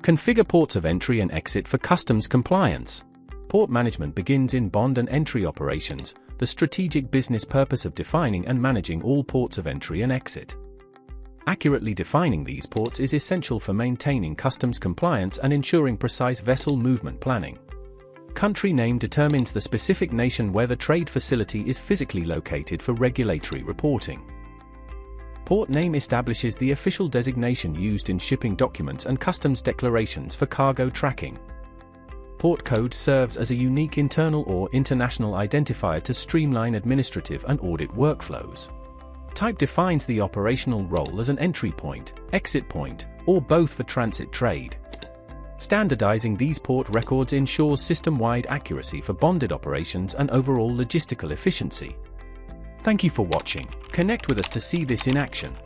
Configure ports of entry and exit for customs compliance. Port management begins in bond and entry operations, the strategic business purpose of defining and managing all ports of entry and exit. Accurately defining these ports is essential for maintaining customs compliance and ensuring precise vessel movement planning. Country name determines the specific nation where the trade facility is physically located for regulatory reporting. Port name establishes the official designation used in shipping documents and customs declarations for cargo tracking. Port code serves as a unique internal or international identifier to streamline administrative and audit workflows. Type defines the operational role as an entry point, exit point, or both for transit trade. Standardizing these port records ensures system-wide accuracy for bonded operations and overall logistical efficiency. Thank you for watching. Connect with us to see this in action.